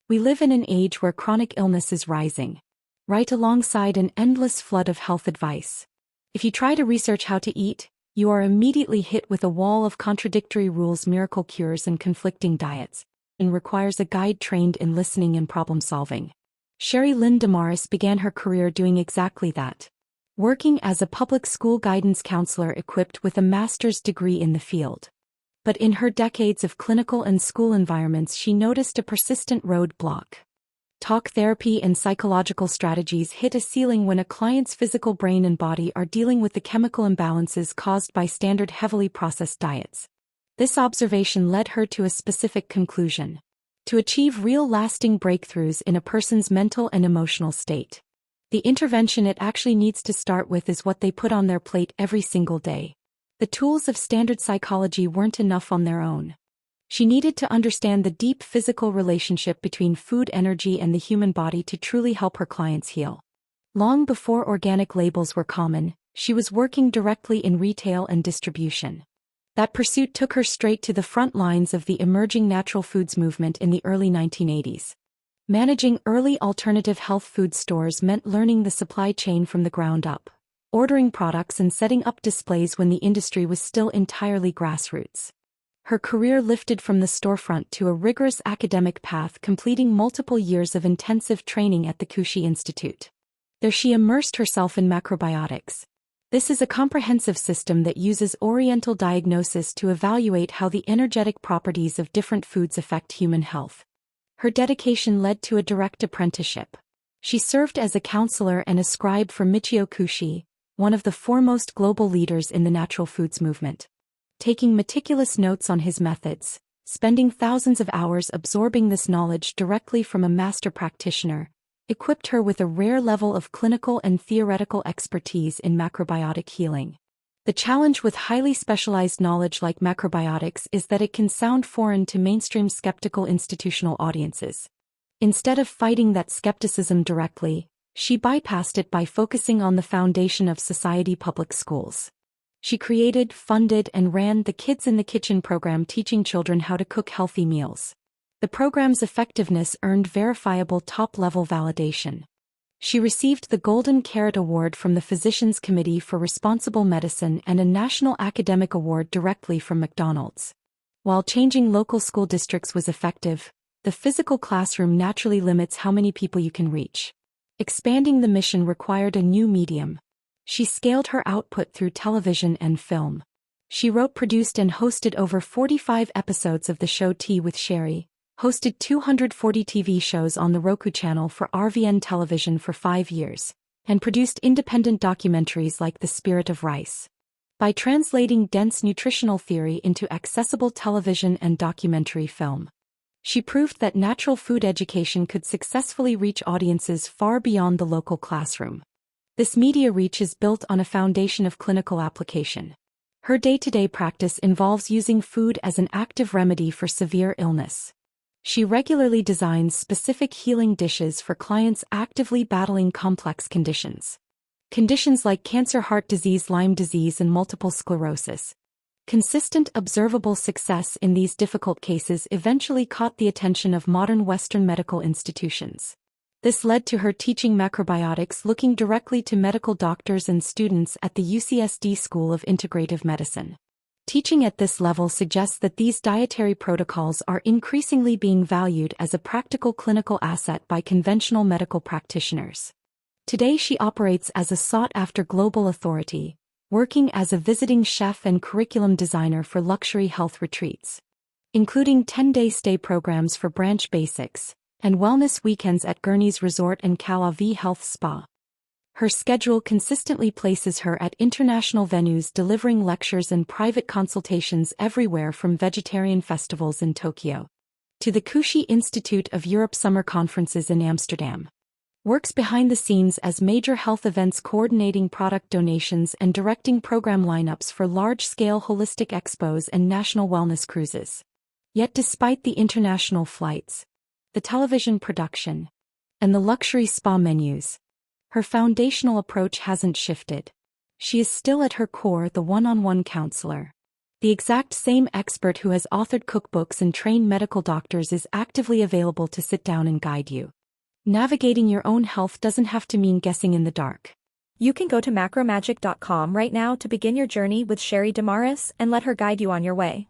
We live in an age where chronic illness is rising, right alongside an endless flood of health advice. If you try to research how to eat, you are immediately hit with a wall of contradictory rules, miracle cures, and conflicting diets, and requires a guide trained in listening and problem-solving. Sheri DeMaris began her career doing exactly that, working as a public school guidance counselor equipped with a master's degree in the field. But in her decades of clinical and school environments, she noticed a persistent roadblock. Talk therapy and psychological strategies hit a ceiling when a client's physical brain and body are dealing with the chemical imbalances caused by standard heavily processed diets. This observation led her to a specific conclusion: to achieve real lasting breakthroughs in a person's mental and emotional state, the intervention it actually needs to start with is what they put on their plate every single day. The tools of standard psychology weren't enough on their own. She needed to understand the deep physical relationship between food, energy, and the human body to truly help her clients heal. Long before organic labels were common, she was working directly in retail and distribution. That pursuit took her straight to the front lines of the emerging natural foods movement in the early 1980s. Managing early alternative health food stores meant learning the supply chain from the ground up, ordering products and setting up displays when the industry was still entirely grassroots. Her career lifted from the storefront to a rigorous academic path, completing multiple years of intensive training at the Kushi Institute. There she immersed herself in macrobiotics. This is a comprehensive system that uses Oriental diagnosis to evaluate how the energetic properties of different foods affect human health. Her dedication led to a direct apprenticeship. She served as a counselor and a scribe for Michio Kushi, one of the foremost global leaders in the natural foods movement. Taking meticulous notes on his methods, spending thousands of hours absorbing this knowledge directly from a master practitioner, equipped her with a rare level of clinical and theoretical expertise in macrobiotic healing. The challenge with highly specialized knowledge like macrobiotics is that it can sound foreign to mainstream skeptical institutional audiences. Instead of fighting that skepticism directly, she bypassed it by focusing on the foundation of society public schools. She created, funded, and ran the Kids in the Kitchen program, teaching children how to cook healthy meals. The program's effectiveness earned verifiable top-level validation. She received the Golden Carrot Award from the Physicians Committee for Responsible Medicine and a National Academic Award directly from McDonald's. While changing local school districts was effective, the physical classroom naturally limits how many people you can reach. Expanding the mission required a new medium. She scaled her output through television and film. She wrote, produced, and hosted over 45 episodes of the show Tea with Sheri, hosted 240 TV shows on the Roku channel for RVN Television for 5 years, and produced independent documentaries like The Spirit of Rice. By translating dense nutritional theory into accessible television and documentary film, she proved that natural food education could successfully reach audiences far beyond the local classroom. This media reach is built on a foundation of clinical application. Her day-to-day practice involves using food as an active remedy for severe illness. She regularly designs specific healing dishes for clients actively battling complex conditions. Conditions like cancer, heart disease, Lyme disease, and multiple sclerosis. Consistent observable success in these difficult cases eventually caught the attention of modern Western medical institutions. This led to her teaching macrobiotics, looking directly to medical doctors and students at the UCSD School of Integrative Medicine. Teaching at this level suggests that these dietary protocols are increasingly being valued as a practical clinical asset by conventional medical practitioners. Today she operates as a sought-after global authority, working as a visiting chef and curriculum designer for luxury health retreats, including 10-day stay programs for Branch Basics and wellness weekends at Gurney's Resort and Calavi Health Spa. Her schedule consistently places her at international venues, delivering lectures and private consultations everywhere from vegetarian festivals in Tokyo to the Kushi Institute of Europe summer conferences in Amsterdam. Works behind the scenes as major health events, coordinating product donations and directing program lineups for large-scale holistic expos and national wellness cruises. Yet despite the international flights, the television production, and the luxury spa menus, her foundational approach hasn't shifted. She is still at her core the one-on-one counselor. The exact same expert who has authored cookbooks and trained medical doctors is actively available to sit down and guide you. Navigating your own health doesn't have to mean guessing in the dark. You can go to macromagic.com right now to begin your journey with Sheri DeMaris and let her guide you on your way.